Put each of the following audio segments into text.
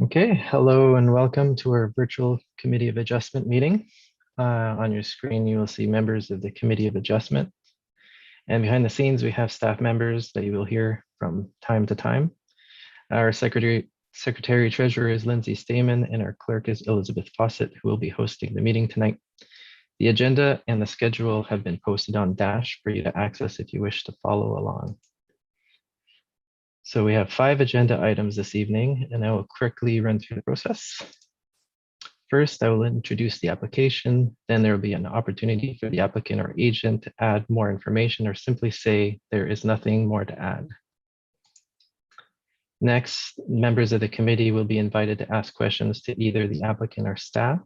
Okay, hello and welcome to our virtual Committee of Adjustment meeting. On your screen, you will see members of the Committee of Adjustment. And behind the scenes, we have staff members that you will hear from time to time. Our Secretary Treasurer is Lindsay Stamen, and our Clerk is Elizabeth Fawcett, who will be hosting the meeting tonight. The agenda and the schedule have been posted on Dash for you to access if you wish to follow along. So we have 5 agenda items this evening, and I will quickly run through the process. First, I will introduce the application. Then there will be an opportunity for the applicant or agent to add more information or simply say there is nothing more to add. Next, members of the committee will be invited to ask questions to either the applicant or staff.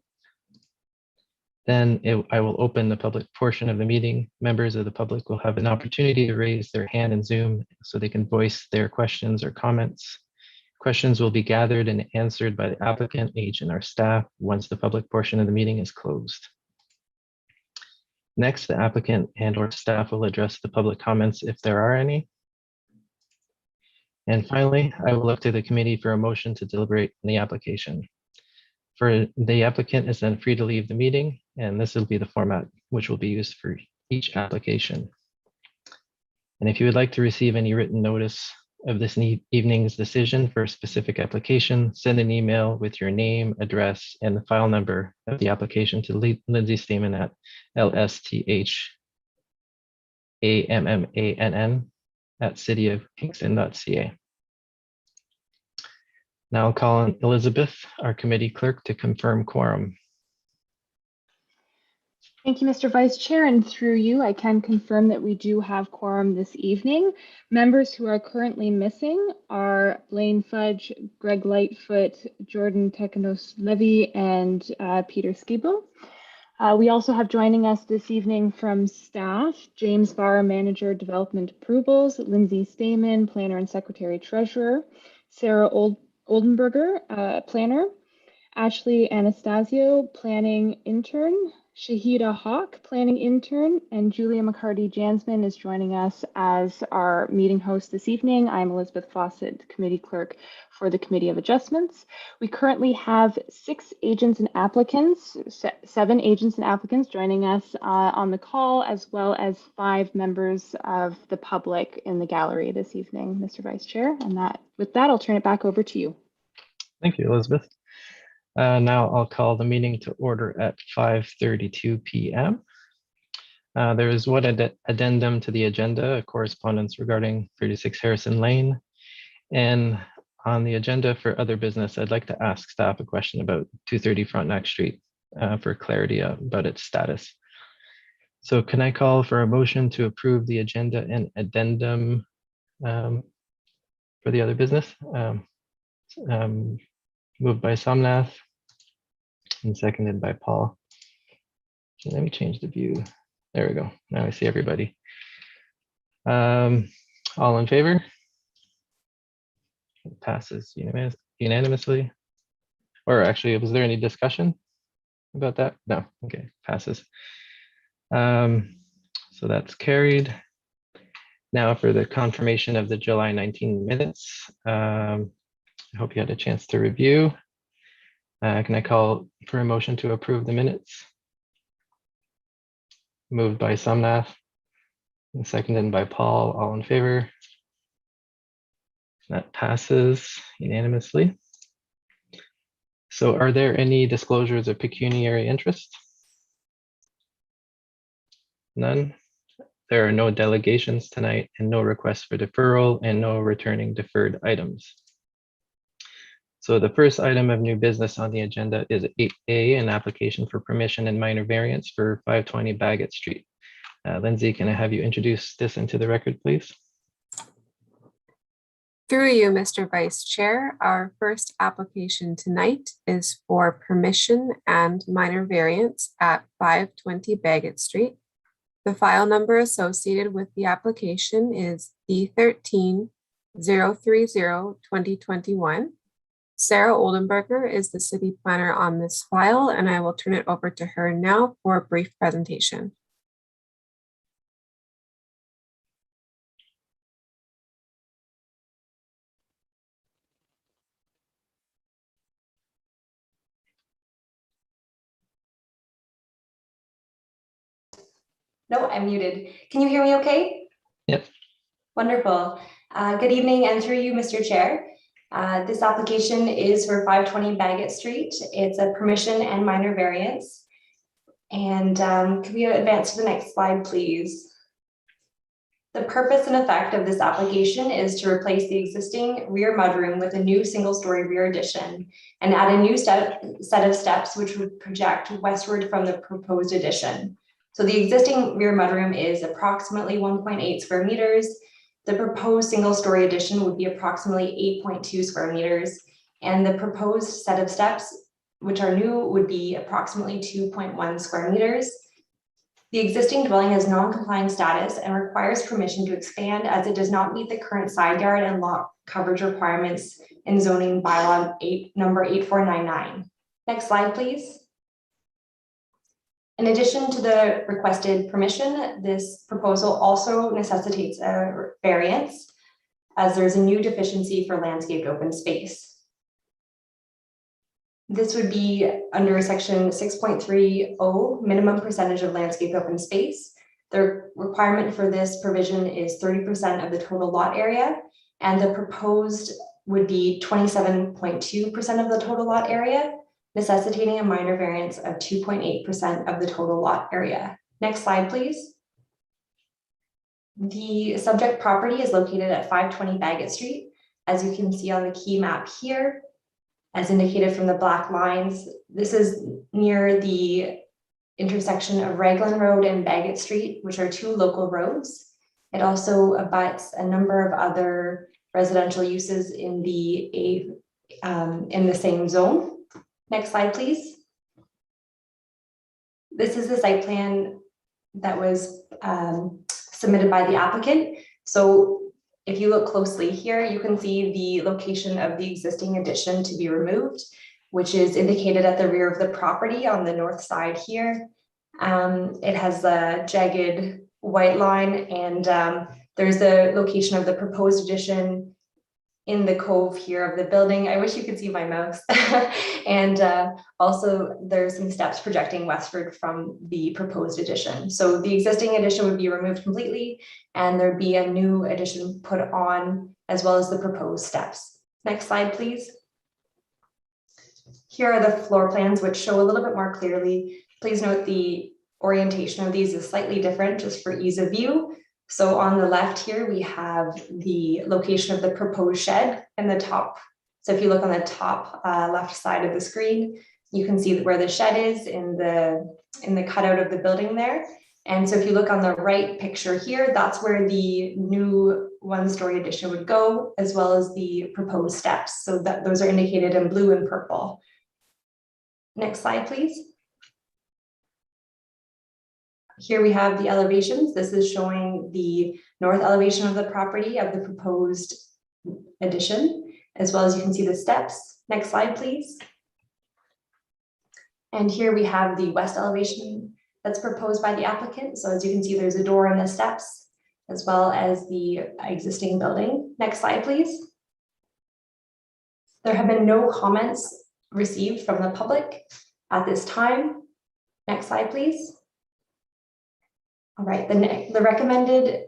Then I will open the public portion of the meeting. Members of the public will have an opportunity to raise their hand in Zoom so they can voice their questions or comments. Questions will be gathered and answered by the applicant, agent, or staff once the public portion of the meeting is closed. Next, the applicant and/or staff will address the public comments if there are any. And finally, I will look to the committee for a motion to deliberate on the application. For the applicant is then free to leave the meeting, and this will be the format which will be used for each application. And if you would like to receive any written notice of this evening's decision for a specific application, send an email with your name, address, and the file number of the application to Lindsay Stamen at lstammann@cityofkingston.ca. Now I'll call on Elizabeth, our committee clerk, to confirm quorum. Thank you, Mr. Vice Chair, and through you, I can confirm that we do have quorum this evening. Members who are currently missing are Blaine Fudge, Greg Lightfoot, Jordan Tekanos-Levy, and Peter Skibo. We also have joining us this evening from staff, James Barr, Manager, Development Approvals, Lindsay Stamen, Planner and Secretary Treasurer, Sarah Oldenberger, Planner, Ashley Anastasio, Planning Intern, Shahida Hawk, Planning Intern, and Julia McCarty-Jansman is joining us as our meeting host this evening. I'm Elizabeth Fawcett, Committee Clerk for the Committee of Adjustments. We currently have 6 agents and applicants, 7 agents and applicants joining us on the call, as well as 5 members of the public in the gallery this evening, Mr. Vice Chair. And with that, I'll turn it back over to you. Thank you, Elizabeth. Now I'll call the meeting to order at 5:32 p.m. There is one addendum to the agenda, a correspondence regarding 36 Harrison Lane. And on the agenda for other business, I'd like to ask staff a question about 230 Frontenac Street for clarity about its status. So can I call for a motion to approve the agenda and addendum for the other business? Moved by Somnath and seconded by Paul. Okay, let me change the view. There we go. Now I see everybody. All in favor? It passes unanimously. Or actually, was there any discussion about that? No. Okay, passes. So that's carried. Now for the confirmation of the July 19 minutes. I hope you had a chance to review. Can I call for a motion to approve the minutes? Moved by Somnath and seconded by Paul. All in favor? That passes unanimously. So are there any disclosures of pecuniary interest? None. There are no delegations tonight and no requests for deferral and no returning deferred items. So the first item of new business on the agenda is 8A, an application for permission and minor variance for 520 Bagot Street. Lindsay, can I have you introduce this into the record, please? Through you, Mr. Vice Chair, our first application tonight is for permission and minor variance at 520 Bagot Street. The file number associated with the application is D13-030-2021. Sarah Oldenberger is the city planner on this file, and I will turn it over to her now for a brief presentation. No, I'm muted. Can you hear me okay? Yep. Wonderful. Good evening, and through you, Mr. Chair. This application is for 520 Bagot Street. It's a permission and minor variance. And can we advance to the next slide, please? The purpose and effect of this application is to replace the existing rear mudroom with a new single-story rear addition and add a new set of steps which would project westward from the proposed addition. So the existing rear mudroom is approximately 1.8 square meters. The proposed single-story addition would be approximately 8.2 square meters, and the proposed set of steps, which are new, would be approximately 2.1 square meters. The existing dwelling has non-complying status and requires permission to expand as it does not meet the current side yard and lot coverage requirements in zoning bylaw number 8499. Next slide, please. In addition to the requested permission, this proposal also necessitates a variance as there's a new deficiency for landscaped open space. This would be under section 6.30 minimum percentage of landscape open space. The requirement for this provision is 30% of the total lot area, and the proposed would be 27.2% of the total lot area, necessitating a minor variance of 2.8% of the total lot area. Next slide, please. The subject property is located at 520 Bagot Street. As you can see on the key map here, as indicated from the black lines, this is near the intersection of Raglan Road and Bagot Street, which are two local roads. It also abuts a number of other residential uses in the same zone. Next slide, please. This is the site plan that was submitted by the applicant. So if you look closely here, you can see the location of the existing addition to be removed, which is indicated at the rear of the property on the north side here. It has a jagged white line, and there's a location of the proposed addition in the cove here of the building. I wish you could see my mouse. And also there's some steps projecting westward from the proposed addition. So the existing addition would be removed completely, and there'd be a new addition put on, as well as the proposed steps. Next slide, please. Here are the floor plans, which show a little bit more clearly. Please note the orientation of these is slightly different just for ease of view. So on the left here, we have the location of the proposed shed in the top. So if you look on the top left side of the screen, you can see where the shed is in the cutout of the building there. And so if you look on the right picture here, that's where the new one-story addition would go, as well as the proposed steps. So that those are indicated in blue and purple. Next slide, please. Here we have the elevations. This is showing the north elevation of the property of the proposed addition, as well as you can see the steps. Next slide, please. And here we have the west elevation that's proposed by the applicant. So as you can see, there's a door in the steps, as well as the existing building. Next slide, please. There have been no comments received from the public at this time. Next slide, please. All right, the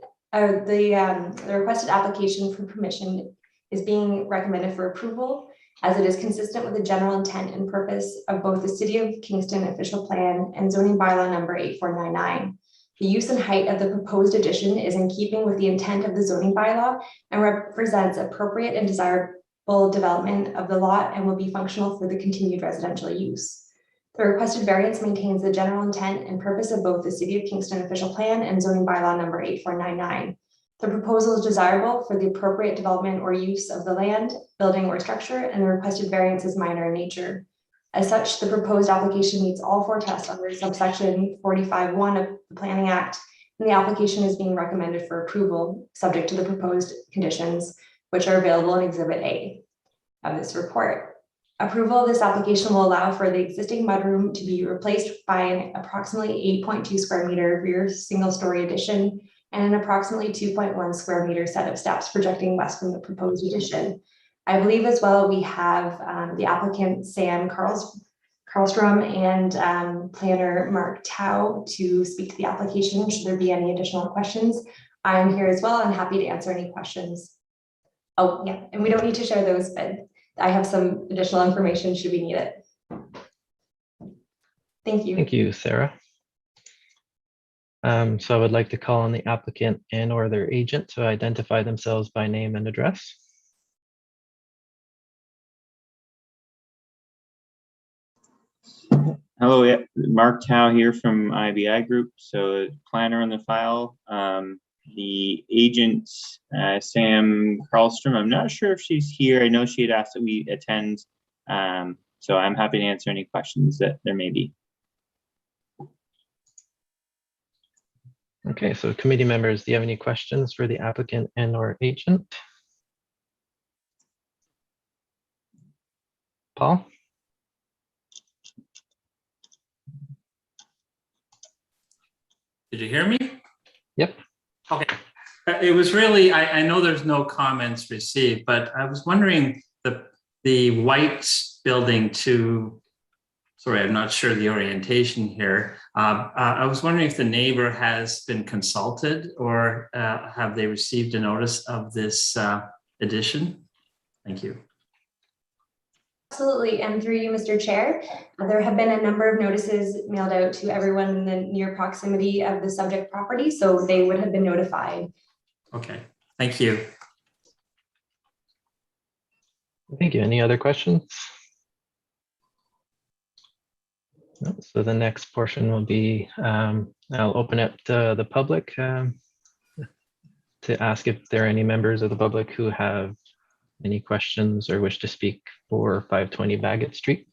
requested application for permission is being recommended for approval, as it is consistent with the general intent and purpose of both the City of Kingston official plan and zoning bylaw number 8499. The use and height of the proposed addition is in keeping with the intent of the zoning bylaw and represents appropriate and desirable development of the lot and will be functional for the continued residential use. The requested variance maintains the general intent and purpose of both the City of Kingston official plan and zoning bylaw number 8499. The proposal is desirable for the appropriate development or use of the land, building, or structure, and the requested variance is minor in nature. As such, the proposed application meets all four tests under subsection 45(1) of the Planning Act, and the application is being recommended for approval, subject to the proposed conditions, which are available in Exhibit A of this report. Approval of this application will allow for the existing mudroom to be replaced by an approximately 8.2 square meter rear single-story addition and an approximately 2.1 square meter set of steps projecting west from the proposed addition. I believe as well we have the applicant Sam Karlstrom and planner Mark Tao to speak to the application should there be any additional questions. I'm here as well and happy to answer any questions. Oh yeah, and we don't need to share those, but I have some additional information should we need it. Thank you. Thank you, Sarah. So I would like to call on the applicant and or their agent to identify themselves by name and address. Hello, yeah, Mark Tao here from IBI Group. So planner on the file. The agent, Sam Karlstrom, I'm not sure if she's here. I know she had asked that we attend. So I'm happy to answer any questions that there may be. Okay, so committee members, do you have any questions for the applicant and or agent? Paul? Did you hear me? Yep. Okay. It was really, I know there's no comments received, but I was wondering the white building to, sorry, I'm not sure the orientation here. I was wondering if the neighbor has been consulted or have they received a notice of this addition? Thank you. Absolutely, and through you, Mr. Chair, there have been a number of notices mailed out to everyone in the near proximity of the subject property, so they would have been notified. Okay, thank you. Thank you. Any other questions? No, so the next portion will be, I'll open it to the public to ask if there are any members of the public who have any questions or wish to speak for 520 Bagot Street.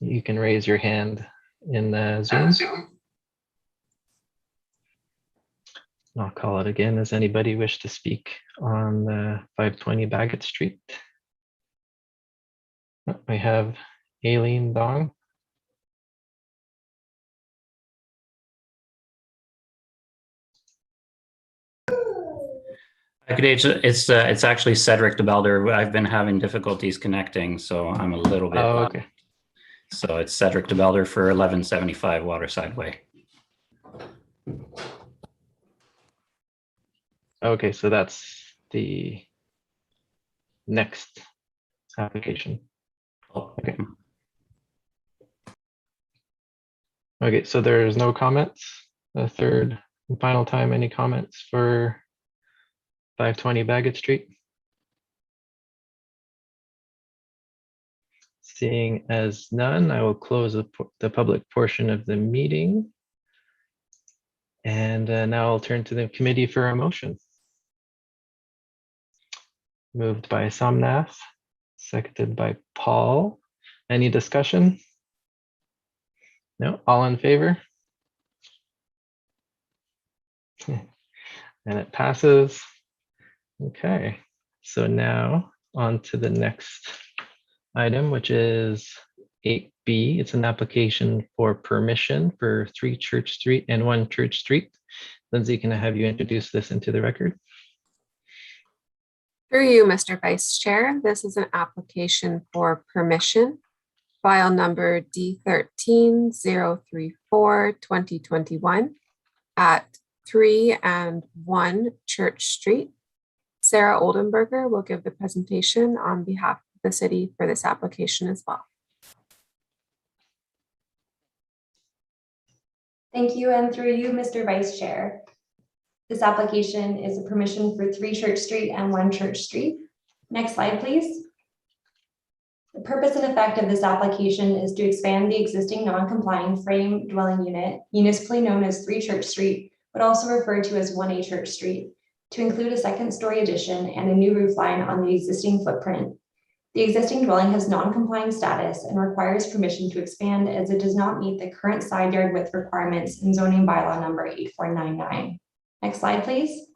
You can raise your hand in the Zoom. I'll call it again. Does anybody wish to speak on the 520 Bagot Street? I have Aileen Dong. Good day. It's actually Cedric DeBelder. I've been having difficulties connecting, so I'm a little bit. Oh, okay. So it's Cedric DeBelder for 1175 Waterside Way. Okay, so that's the next application. Okay. Okay, so there's no comments. The third and final time, any comments for 520 Bagot Street? Seeing as none, I will close the public portion of the meeting. And now I'll turn to the committee for a motion. Moved by Somnath, seconded by Paul. Any discussion? No, all in favor? And it passes. Okay, so now on to the next item, which is 8B. It's an application for permission for 3 Church Street and 1 Church Street. Lindsay, can I have you introduce this into the record? Through you, Mr. Vice Chair, this is an application for permission, file number D13034-2021 at 3 and 1 Church Street. Sarah Oldenburger will give the presentation on behalf of the city for this application as well. Thank you, and through you, Mr. Vice Chair. This application is a permission for 3 Church Street and 1 Church Street. Next slide, please. The purpose and effect of this application is to expand the existing non-complying frame dwelling unit, municipally known as 3 Church Street, but also referred to as 1A Church Street, to include a second-story addition and a new roof line on the existing footprint. The existing dwelling has non-complying status and requires permission to expand as it does not meet the current side yard width requirements in zoning bylaw number 8499. Next slide, please.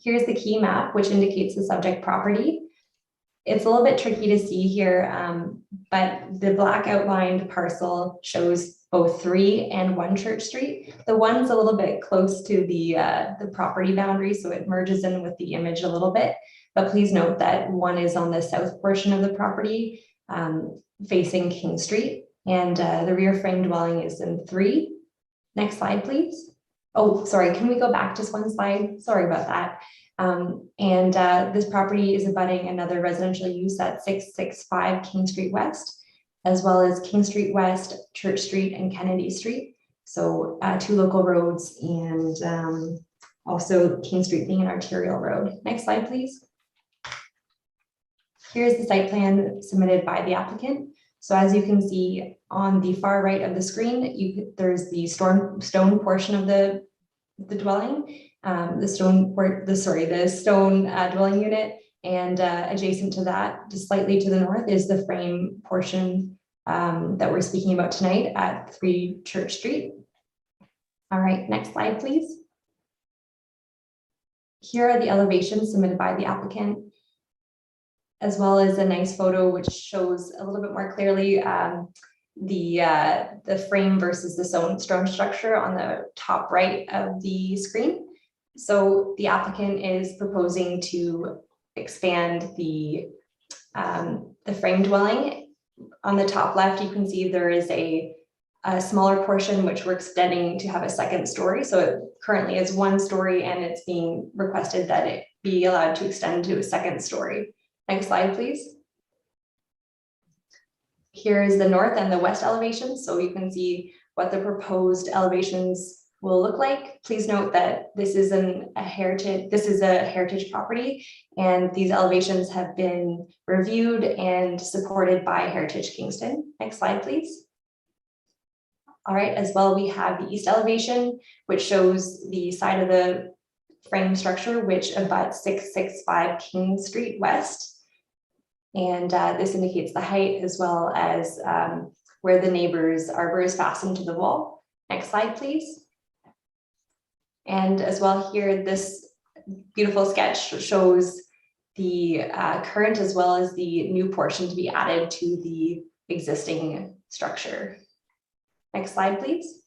Here's the key map, which indicates the subject property. It's a little bit tricky to see here, but the black outlined parcel shows both 3 and 1 Church Street. The 1's a little bit close to the property boundary, so it merges in with the image a little bit. But please note that 1 is on the south portion of the property facing King Street. And the rear frame dwelling is in 3. Next slide, please. Oh, sorry, can we go back just one slide? Sorry about that. This property is abutting another residential use at 665 King Street West, as well as King Street West, Church Street, and Kennedy Street. So 2 local roads, and also King Street being an arterial road. Next slide, please. Here's the site plan submitted by the applicant. So as you can see on the far right of the screen, there's the stone portion of the dwelling, the stone dwelling unit, and adjacent to that, just slightly to the north, is the frame portion that we're speaking about tonight at 3 Church Street. All right, next slide, please. Here are the elevations submitted by the applicant, as well as a nice photo which shows a little bit more clearly the frame versus the stone structure on the top right of the screen. So the applicant is proposing to expand the frame dwelling. On the top left, you can see there is a smaller portion which we're extending to have a 2nd story. So it currently is 1 story, and it's being requested that it be allowed to extend to a 2nd story. Next slide, please. Here is the north and the west elevations, so you can see what the proposed elevations will look like. Please note that this is a heritage property, and these elevations have been reviewed and supported by Heritage Kingston. Next slide, please. All right, as well, we have the east elevation, which shows the side of the frame structure, which abuts 665 King Street West. And this indicates the height, as well as where the neighbor's arbor is fastened to the wall. Next slide, please. And as well here, this beautiful sketch shows the current as well as the new portion to be added to the existing structure. Next slide, please.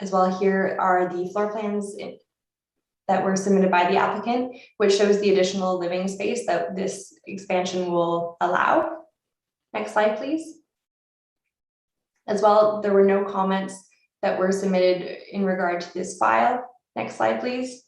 As well, here are the floor plans that were submitted by the applicant, which shows the additional living space that this expansion will allow. Next slide, please. As well, there were no comments that were submitted in regard to this file. Next slide, please.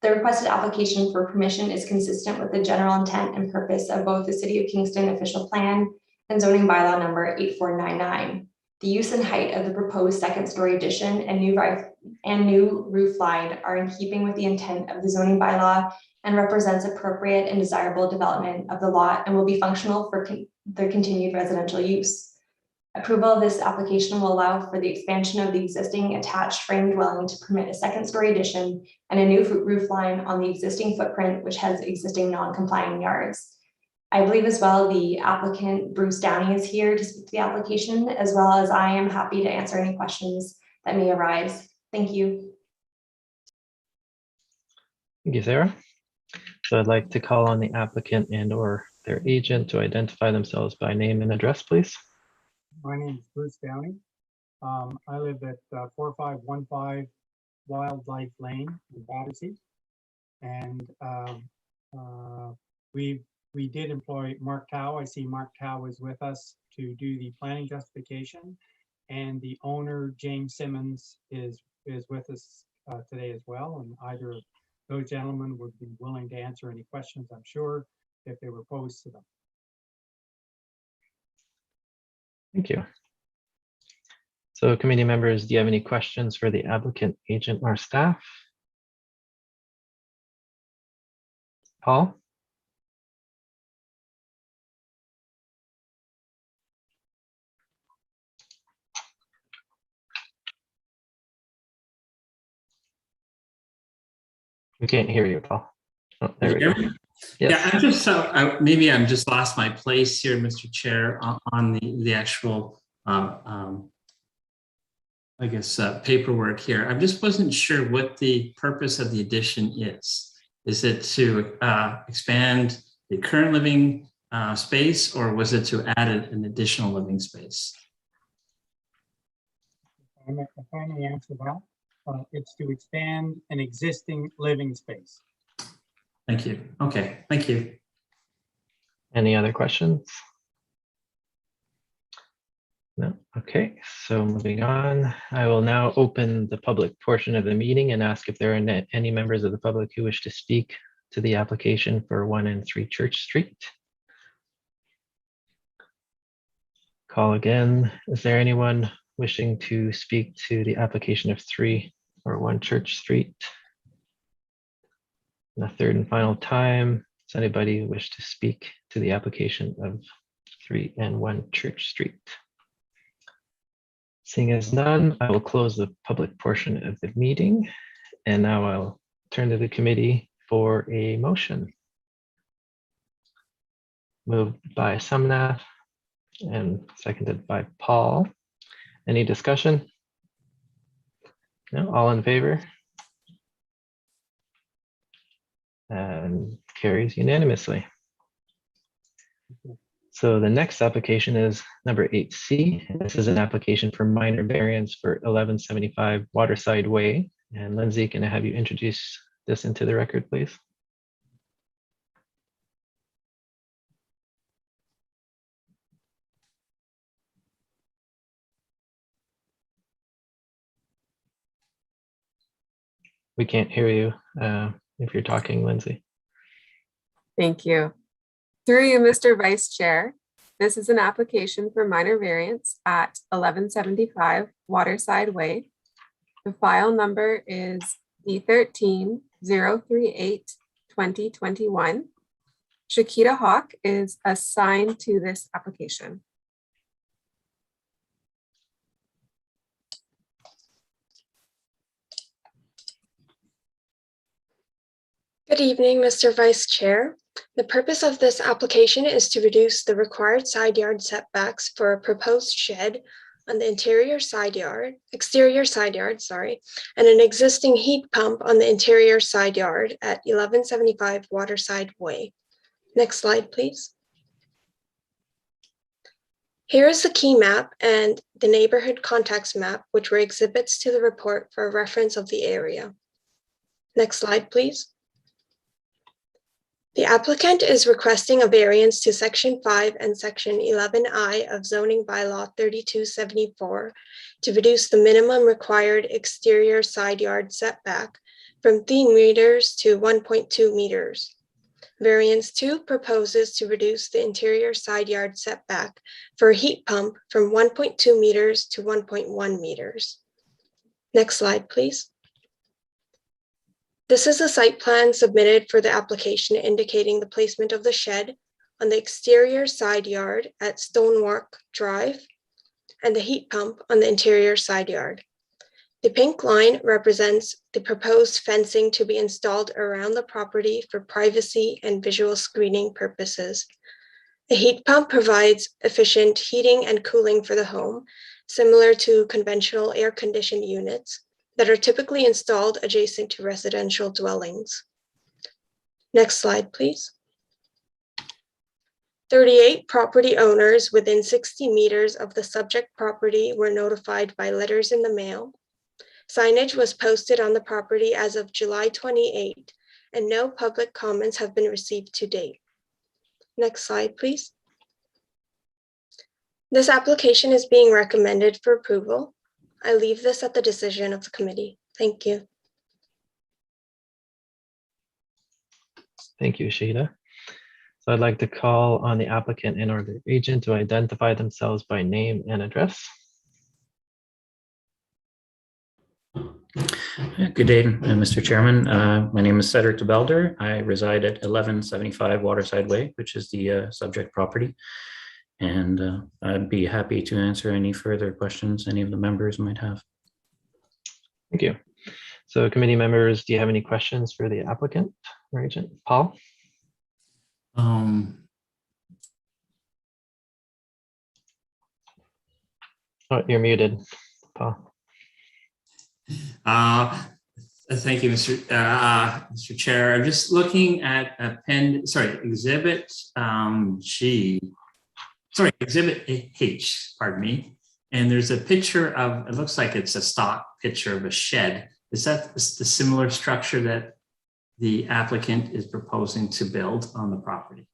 The requested application for permission is consistent with the general intent and purpose of both the City of Kingston official plan and zoning bylaw number 8499. The use and height of the proposed 2nd story addition and new roof line are in keeping with the intent of the zoning bylaw and represents appropriate and desirable development of the lot and will be functional for the continued residential use. Approval of this application will allow for the expansion of the existing attached frame dwelling to permit a 2nd story addition and a new roof line on the existing footprint, which has existing non-compliant yards. I believe as well the applicant, Bruce Downey, is here to speak to the application, as well as I am happy to answer any questions that may arise. Thank you. Thank you, Sarah. So I'd like to call on the applicant and/or their agent to identify themselves by name and address, please. My name is Bruce Downey. I live at 4515 Wildlife Lane in Battersea. And we did employ Mark Tao. I see Mark Tao is with us to do the planning justification. And the owner, James Simmons, is with us today as well. And either of those gentlemen would be willing to answer any questions, I'm sure, if they were posed to them. Thank you. So committee members, do you have any questions for the applicant, agent, or staff? Paul? We can't hear you, Paul. Oh, there we go. Yes. Yeah, I'm just maybe I'm just lost my place here, Mr. Chair, on the actual I guess paperwork here. I just wasn't sure what the purpose of the addition is. Is it to expand the current living space, or was it to add an additional living space? If I may answer that, it's to expand an existing living space. Thank you. Okay, thank you. Any other questions? No. Okay, so moving on, I will now open the public portion of the meeting and ask if there are any members of the public who wish to speak to the application for 1 and 3 Church Street. Call again. Is there anyone wishing to speak to the application of 3 or 1 Church Street? And a third and final time, does anybody wish to speak to the application of 3 and 1 Church Street? Seeing as none, I will close the public portion of the meeting. And now I'll turn to the committee for a motion. Moved by Samnath and seconded by Paul. Any discussion? No, all in favor? And carries unanimously. So the next application is number 8C. This is an application for minor variance for 1175 Waterside Way. And Lindsay, can I have you introduce this into the record, please? We can't hear you if you're talking, Lindsay. Thank you. Through you, Mr. Vice Chair, this is an application for minor variance at 1175 Waterside Way. The file number is D13-038-2021. Shakita Hawk is assigned to this application. Good evening, Mr. Vice Chair. The purpose of this application is to reduce the required side yard setbacks for a proposed shed on the exterior side yard, and an existing heat pump on the interior side yard at 1175 Waterside Way. Next slide, please. Here is the key map and the neighborhood context map, which were exhibits to the report for reference of the area. Next slide, please. The applicant is requesting a variance to Section 5 and Section 11I of Zoning Bylaw 3274 to reduce the minimum required exterior side yard setback from 3 meters to 1.2 meters. Variance 2 proposes to reduce the interior side yard setback for a heat pump from 1.2 meters to 1.1 meters. Next slide, please. This is a site plan submitted for the application indicating the placement of the shed on the exterior side yard at Stonework Drive and the heat pump on the interior side yard. The pink line represents the proposed fencing to be installed around the property for privacy and visual screening purposes. The heat pump provides efficient heating and cooling for the home, similar to conventional air-conditioned units that are typically installed adjacent to residential dwellings. Next slide, please. 38 property owners within 60 meters of the subject property were notified by letters in the mail. Signage was posted on the property as of July 28, and no public comments have been received to date. Next slide, please. This application is being recommended for approval. I leave this at the decision of the committee. Thank you. Thank you, Shida. So I'd like to call on the applicant and or their agent to identify themselves by name and address. Good day, Mr. Chairman. My name is Cedric DeBelder. I reside at 1175 Waterside Way, which is the subject property. And I'd be happy to answer any further questions any of the members might have. Thank you. So committee members, do you have any questions for the applicant or agent? Paul? Oh, you're muted, Paul. Thank you, Mr. Chair. I'm just looking at Exhibit Exhibit H, pardon me. And there's a picture of, it looks like it's a stock picture of a shed. Is that the similar structure that the applicant is proposing to build on the property?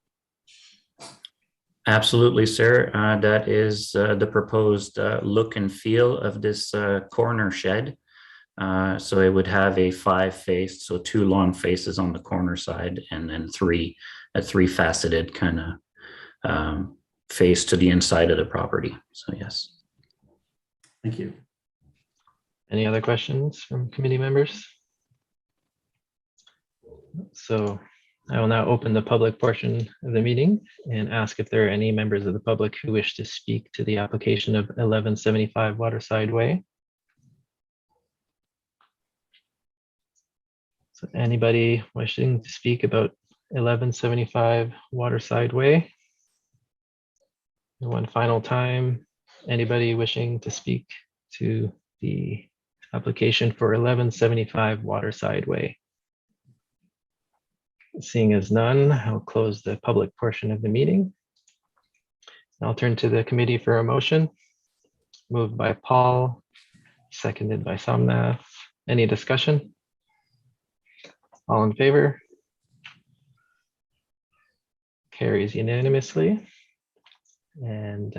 Absolutely, sir. That is the proposed look and feel of this corner shed. So it would have a 5-face, so 2 long faces on the corner side, and then a 3-faceted kind of face to the inside of the property. So yes. Thank you. Any other questions from committee members? So I will now open the public portion of the meeting and ask if there are any members of the public who wish to speak to the application of 1175 Waterside Way. So anybody wishing to speak about 1175 Waterside Way? And one final time, anybody wishing to speak to the application for 1175 Waterside Way? Seeing as none, I'll close the public portion of the meeting. I'll turn to the committee for a motion. Moved by Paul, seconded by Somnath. Any discussion? All in favor? Carries unanimously. And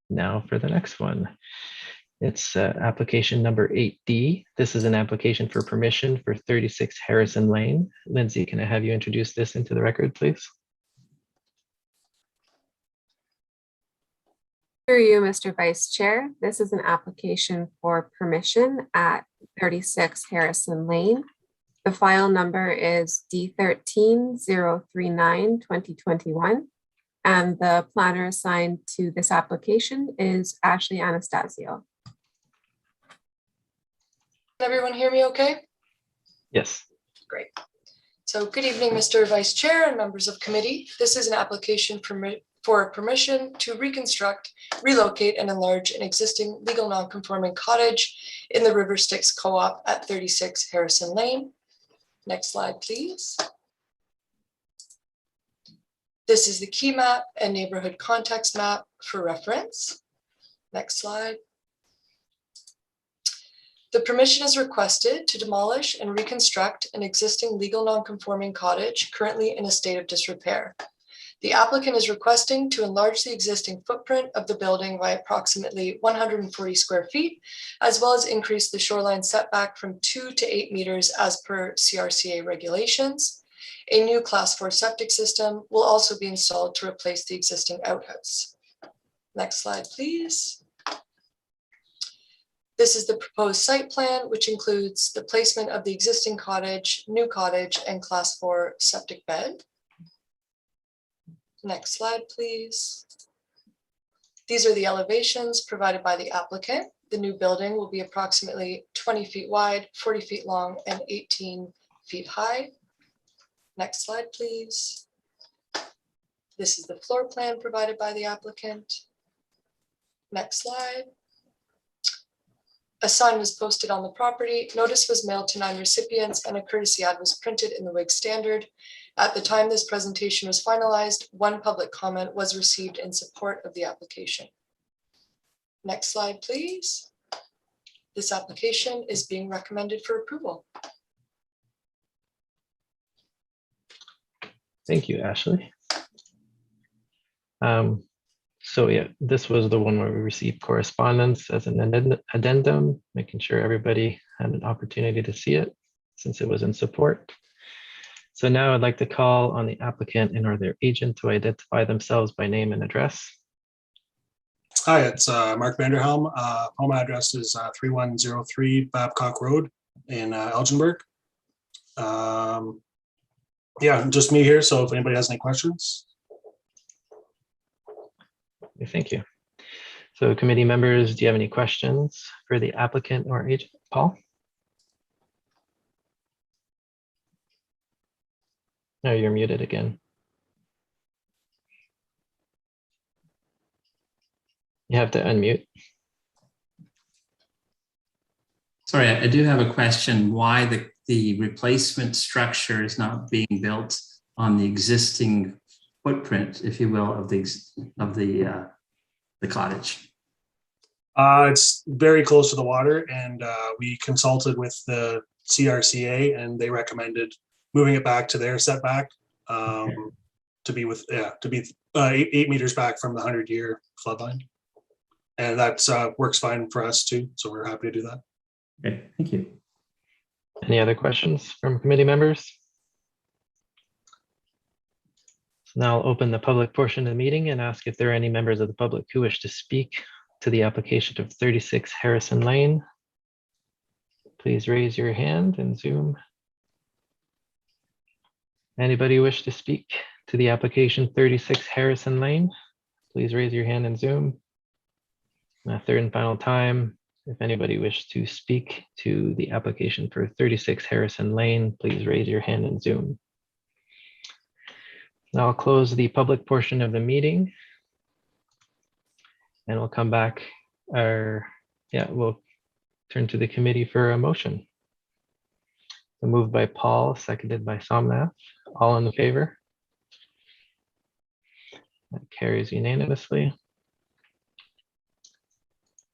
now for the next one. It's application number 8D. This is an application for permission for 36 Harrison Lane. Lindsay, can I have you introduce this into the record, please? Through you, Mr. Vice Chair, this is an application for permission at 36 Harrison Lane. The file number is D13039-2021, and the planner assigned to this application is Ashley Anastasio. Can everyone hear me okay? Yes. Great. So good evening, Mr. Vice Chair and members of committee. This is an application for permission to reconstruct, relocate, and enlarge an existing legal non-conforming cottage in the River Styx Co-op at 36 Harrison Lane. Next slide, please. This is the key map and neighborhood context map for reference. Next slide. The permission is requested to demolish and reconstruct an existing legal non-conforming cottage currently in a state of disrepair. The applicant is requesting to enlarge the existing footprint of the building by approximately 140 square feet, as well as increase the shoreline setback from 2 to 8 meters as per CRCA regulations. A new Class 4 septic system will also be installed to replace the existing outhouse. Next slide, please. This is the proposed site plan, which includes the placement of the existing cottage, new cottage, and Class 4 septic bed. Next slide, please. These are the elevations provided by the applicant. The new building will be approximately 20 feet wide, 40 feet long, and 18 feet high. Next slide, please. This is the floor plan provided by the applicant. Next slide. A sign was posted on the property. Notice was mailed to 9 recipients, and a courtesy ad was printed in the WIG standard. At the time this presentation was finalized, 1 public comment was received in support of the application. Next slide, please. This application is being recommended for approval. Thank you, Ashley. So yeah, this was the one where we received correspondence as an addendum, making sure everybody had an opportunity to see it since it was in support. So now I'd like to call on the applicant and or their agent to identify themselves by name and address. Hi, it's Mark Vanderhelm. Home address is 3103 Babcock Road in Elginburg. Yeah, just me here. So if anybody has any questions. Thank you. So committee members, do you have any questions for the applicant or agent? Paul? No, you're muted again. You have to unmute. Sorry, I do have a question. Why the replacement structure is not being built on the existing footprint, if you will, of the cottage? It's very close to the water, and we consulted with the CRCA, and they recommended moving it back to their setback. Okay. to be 8 meters back from the 100-year floodline. And that's works fine for us too. So we're happy to do that. Okay, thank you. Any other questions from committee members? So now I'll open the public portion of the meeting and ask if there are any members of the public who wish to speak to the application of 36 Harrison Lane. Please raise your hand and Zoom. Anybody wish to speak to the application 36 Harrison Lane? Please raise your hand and Zoom. And a third and final time, if anybody wishes to speak to the application for 36 Harrison Lane, please raise your hand and Zoom. Now I'll close the public portion of the meeting. And we'll come back, we'll turn to the committee for a motion. So moved by Paul, seconded by Somnath. All in favor? That carries unanimously.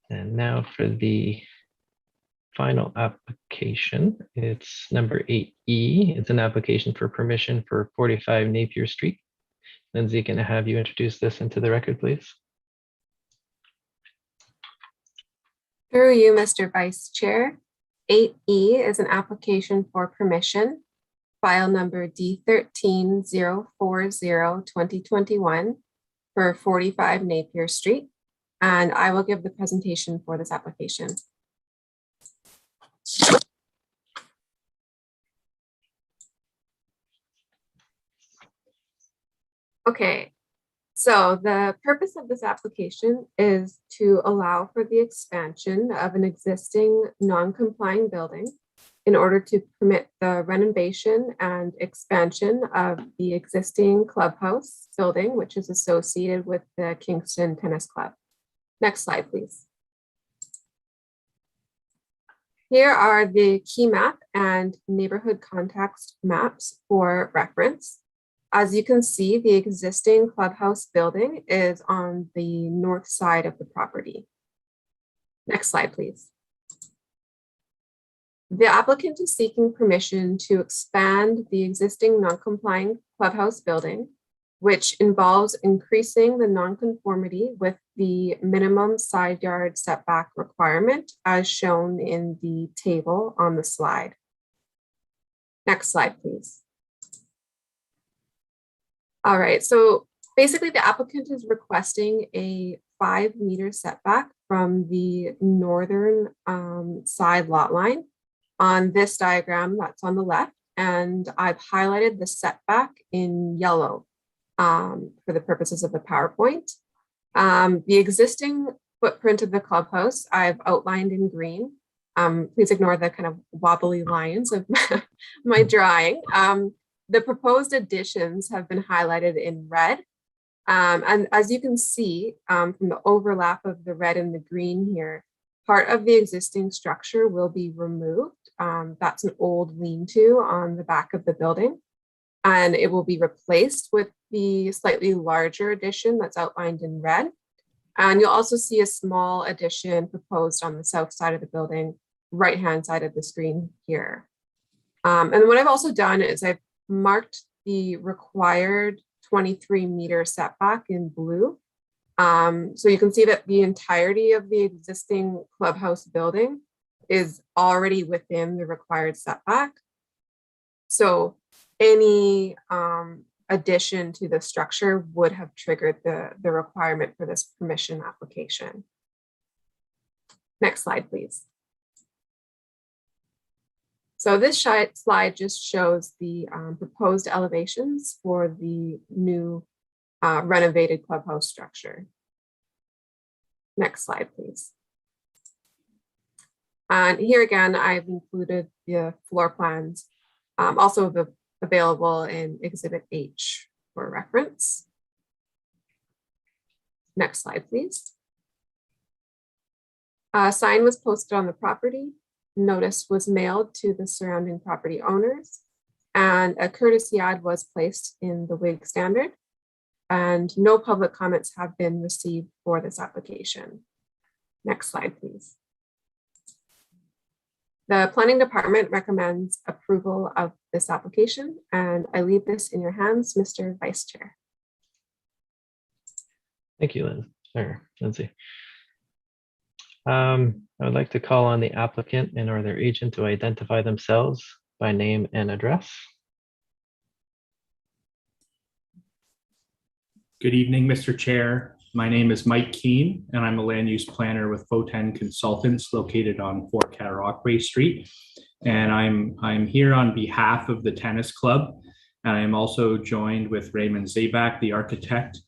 And now for the final application, it's number 8E. It's an application for permission for 45 Napier Street. Lindsay, can I have you introduce this into the record, please? Through you, Mr. Vice Chair. 8E is an application for permission, file number D13040-2021 for 45 Napier Street. And I will give the presentation for this application. Okay, so the purpose of this application is to allow for the expansion of an existing non-complying building in order to permit the renovation and expansion of the existing clubhouse building, which is associated with the Kingston Tennis Club. Next slide, please. Here are the key map and neighborhood context maps for reference. As you can see, the existing clubhouse building is on the north side of the property. Next slide, please. The applicant is seeking permission to expand the existing non-compliant clubhouse building, which involves increasing the nonconformity with the minimum side yard setback requirement as shown in the table on the slide. Next slide, please. All right, so basically the applicant is requesting a 5-meter setback from the northern side lot line on this diagram that's on the left, and I've highlighted the setback in yellow for the purposes of the PowerPoint. The existing footprint of the clubhouse I've outlined in green. Please ignore the kind of wobbly lines of my drawing. The proposed additions have been highlighted in red. And as you can see from the overlap of the red and the green here, part of the existing structure will be removed. That's an old lean-to on the back of the building, and it will be replaced with the slightly larger addition that's outlined in red. And you'll also see a small addition proposed on the south side of the building, right-hand side of the screen here. And what I've also done is I've marked the required 23-meter setback in blue. So you can see that the entirety of the existing clubhouse building is already within the required setback. So any addition to the structure would have triggered the requirement for this permission application. Next slide, please. So this slide just shows the proposed elevations for the new renovated clubhouse structure. Next slide, please. And here again, I've included the floor plans, also available in Exhibit H for reference. Next slide, please. A sign was posted on the property. Notice was mailed to the surrounding property owners, and a courtesy ad was placed in the WIG standard, and no public comments have been received for this application. Next slide, please. The planning department recommends approval of this application, and I leave this in your hands, Mr. Vice Chair. Thank you, Lindsay. I would like to call on the applicant and or their agent to identify themselves by name and address. Good evening, Mr. Chair. My name is Mike Keene, and I'm a land use planner with Foten Consultants located on Fort Cataraqui Street. And I'm here on behalf of the tennis club. And I am also joined with Raymond Zabak, the architect.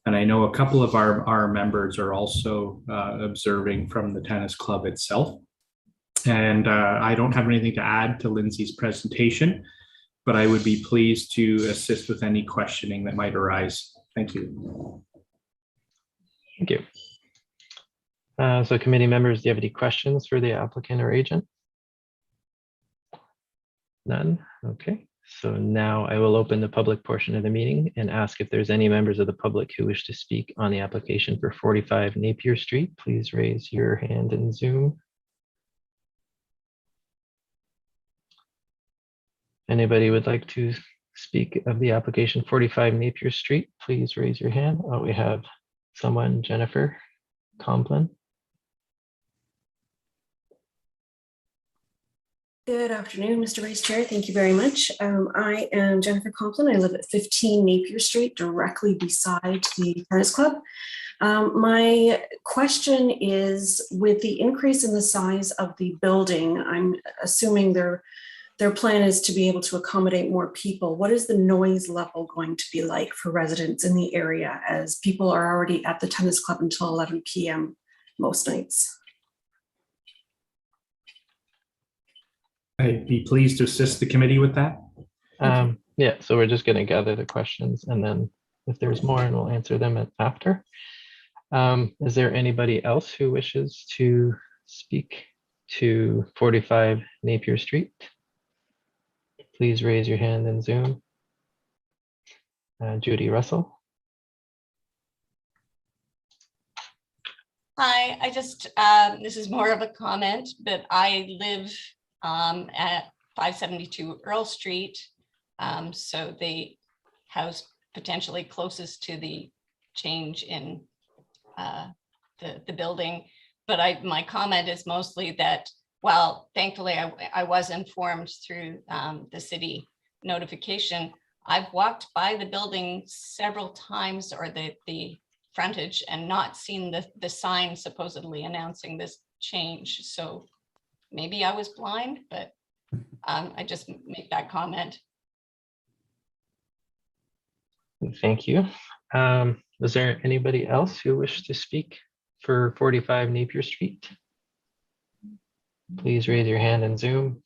And I know a couple of our members are also observing from the tennis club itself. And I don't have anything to add to Lindsay's presentation, but I would be pleased to assist with any questioning that might arise. Thank you. Thank you. So committee members, do you have any questions for the applicant or agent? None? Okay. So now I will open the public portion of the meeting and ask if there's any members of the public who wish to speak on the application for 45 Napier Street. Please raise your hand in Zoom. Anybody would like to speak of the application 45 Napier Street? Please raise your hand. Oh, we have someone, Jennifer Complin. Good afternoon, Mr. Vice Chair. Thank you very much. I am Jennifer Complin. I live at 15 Napier Street, directly beside the tennis club. My question is, with the increase in the size of the building, I'm assuming their plan is to be able to accommodate more people. What is the noise level going to be like for residents in the area, as people are already at the tennis club until 11 p.m. most nights? I'd be pleased to assist the committee with that. Yeah, so we're just going to gather the questions, and then if there's more, and we'll answer them after. Is there anybody else who wishes to speak to 45 Napier Street? Please raise your hand in Zoom. Judy Russell. Hi, I just, this is more of a comment, but I live at 572 Earl Street. So the house potentially closest to the change in the building. But my comment is mostly that, well, thankfully I was informed through the city notification. I've walked by the building several times, or the frontage, and not seen the sign supposedly announcing this change. So maybe I was blind, but I just make that comment. Thank you. Is there anybody else who wished to speak for 45 Napier Street? Please raise your hand in Zoom.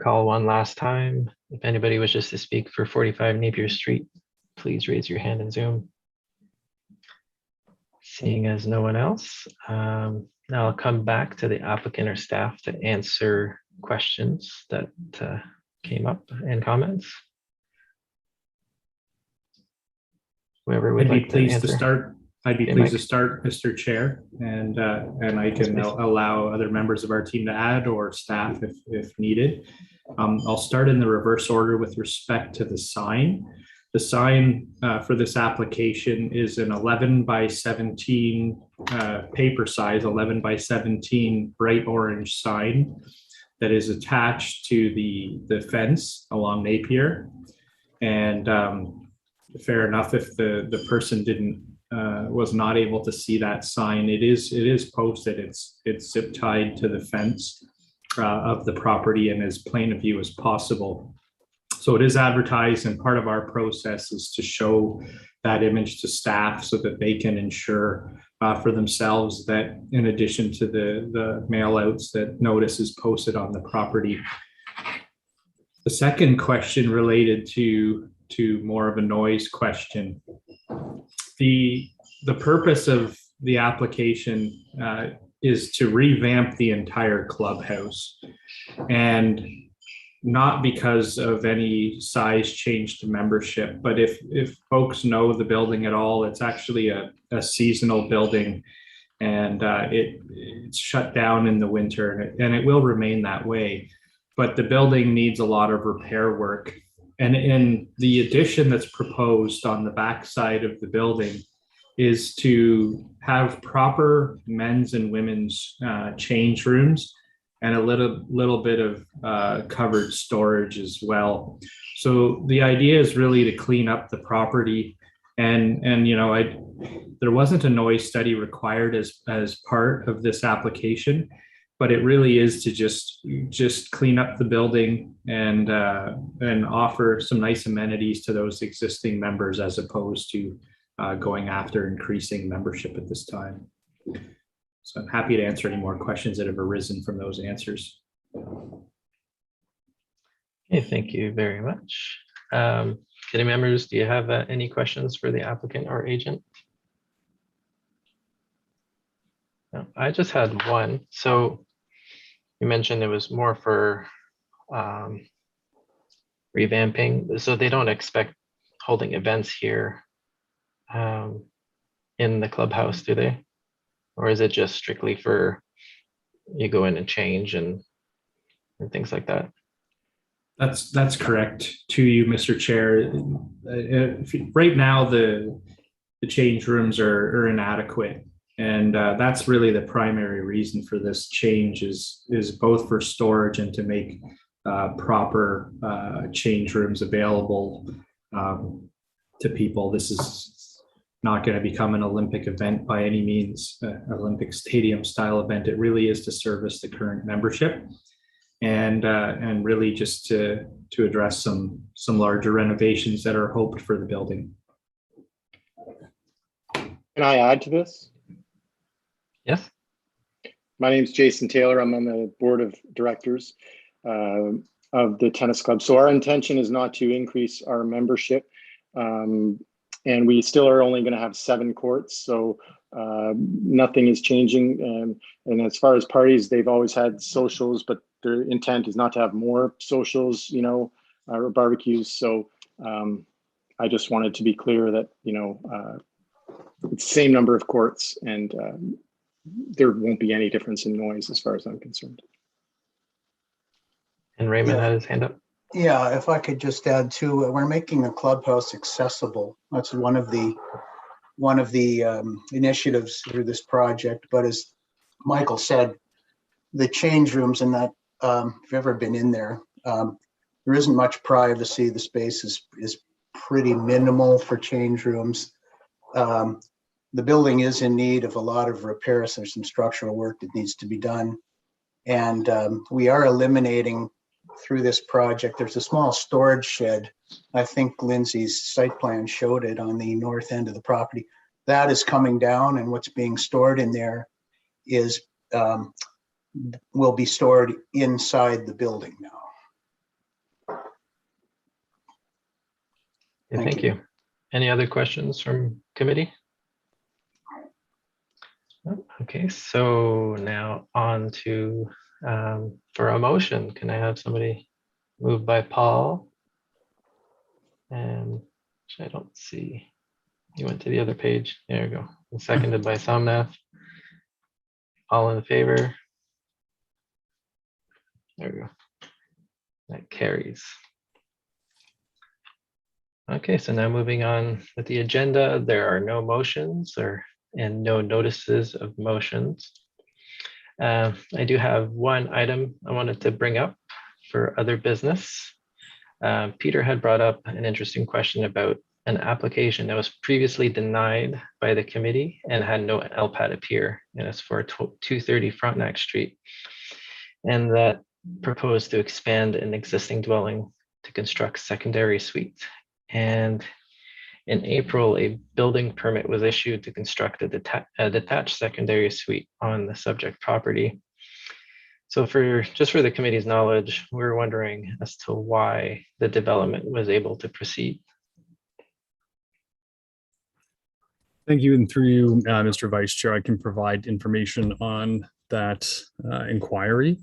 Call one last time. If anybody wishes to speak for 45 Napier Street, please raise your hand in Zoom. Seeing as no one else, now I'll come back to the applicant or staff to answer questions that came up and comments. Whoever would like to answer. I'd be pleased to start, Mr. Chair, and I can allow other members of our team to add, or staff if needed. I'll start in the reverse order with respect to the sign. The sign for this application is an 11 by 17 paper size, 11 by 17 bright orange sign that is attached to the fence along Napier. And fair enough, if the person was not able to see that sign, it is posted. It's zip tied to the fence of the property and as plain a view as possible. So it is advertised, and part of our process is to show that image to staff so that they can ensure for themselves that, in addition to the mail outs, that notice is posted on the property. The second question related to more of a noise question. The purpose of the application is to revamp the entire clubhouse, and not because of any size change to membership, but if folks know the building at all, it's actually a seasonal building, and it's shut down in the winter, and it will remain that way. But the building needs a lot of repair work, And the addition that's proposed on the back side of the building is to have proper men's and women's change rooms and a little bit of covered storage as well. So the idea is really to clean up the property, and you know, there wasn't a noise study required as part of this application, but it really is to just clean up the building and offer some nice amenities to those existing members, as opposed to going after increasing membership at this time. So I'm happy to answer any more questions that have arisen from those answers. Okay, thank you very much. Committee members, do you have any questions for the applicant or agent? No, I just had one. So you mentioned it was more for revamping. So they don't expect holding events here in the clubhouse, do they? Or is it just strictly for you go in and change and things like that? That's correct to you, Mr. Chair. Right now, the change rooms are inadequate, and that's really the primary reason for this change is both for storage and to make proper change rooms available to people. This is not going to become an Olympic event by any means, Olympic Stadium style event. It really is to service the current membership, and really just to address some larger renovations that are hoped for the building. Can I add to this? Yes. My name is Jason Taylor. I'm on the board of directors of the tennis club. So our intention is not to increase our membership. And we still are only going to have 7 courts. So nothing is changing. And as far as parties, they've always had socials, but their intent is not to have more socials, you know, or barbecues. So I just wanted to be clear that, you know, it's the same number of courts, and there won't be any difference in noise as far as I'm concerned. And Raymond had his hand up. Yeah, if I could just add too, we're making the clubhouse accessible. That's one of the initiatives through this project. But as Michael said, the change rooms in that, if you've ever been in there, there isn't much privacy. The space is pretty minimal for change rooms. The building is in need of a lot of repairs. There's some structural work that needs to be done. And we are eliminating through this project, there's a small storage shed. I think Lindsay's site plan showed it on the north end of the property. That is coming down, and what's being stored in there is will be stored inside the building now. Thank you. Any other questions from committee? Okay, so now on to for a motion. Can I have somebody moved by Paul? And which I don't see. You went to the other page. There you go. And seconded by Somnath. All in favor? There we go. That carries. Okay, so now moving on with the agenda, there are no motions and no notices of motions. I do have one item I wanted to bring up for other business. Peter had brought up an interesting question about an application that was previously denied by the committee and had no LPAT appear, and it's for 230 Frontenac Street, and that proposed to expand an existing dwelling to construct secondary suites. And in April, a building permit was issued to construct a detached secondary suite on the subject property. So just for the committee's knowledge, we're wondering as to why the development was able to proceed. Thank you, and through you, Mr. Vice Chair, I can provide information on that inquiry.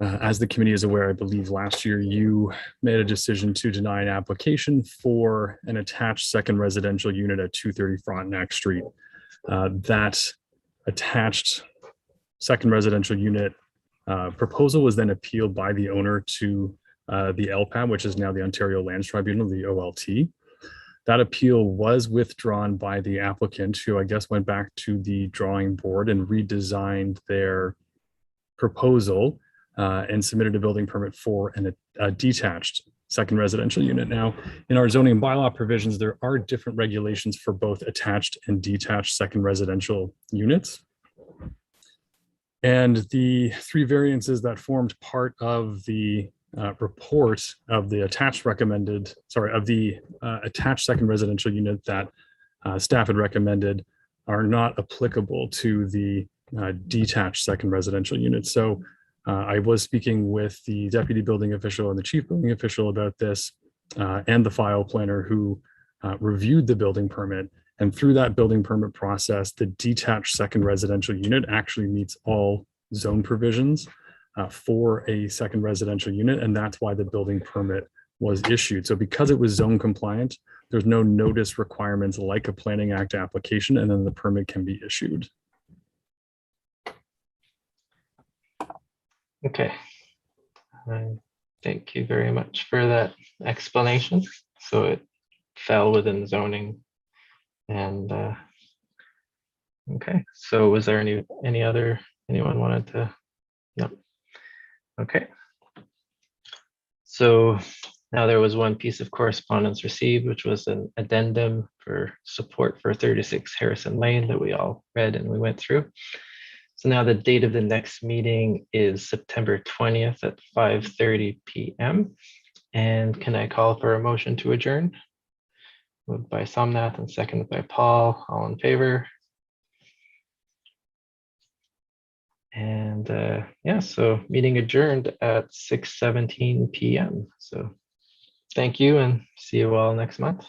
As the committee is aware, I believe last year you made a decision to deny an application for an attached second residential unit at 230 Frontenac Street. That attached second residential unit proposal was then appealed by the owner to the LPAT, which is now the Ontario Lands Tribunal, the OLT. That appeal was withdrawn by the applicant, who I guess went back to the drawing board and redesigned their proposal and submitted a building permit for a detached second residential unit. Now, in our zoning bylaw provisions, there are different regulations for both attached and detached second residential units. And the three variances that formed part of the report of the attached attached second residential unit that staff had recommended are not applicable to the detached second residential unit. So I was speaking with the deputy building official and the chief building official about this, and the file planner who reviewed the building permit. And through that building permit process, the detached second residential unit actually meets all zone provisions for a second residential unit. And that's why the building permit was issued. So because it was zone compliant, there's no notice requirements like a Planning Act application, and then the permit can be issued. Okay. Thank you very much for that explanation. So it fell within zoning. And okay, so was there anyone wanted to? No. Okay. So now there was one piece of correspondence received, which was an addendum for support for 36 Harrison Lane that we all read and we went through. So now the date of the next meeting is September 20th at 5:30 p.m. And can I call for a motion to adjourn? Moved by Somnath and seconded by Paul. All in favor? And yeah, so meeting adjourned at 6:17 p.m. So thank you and see you all next month.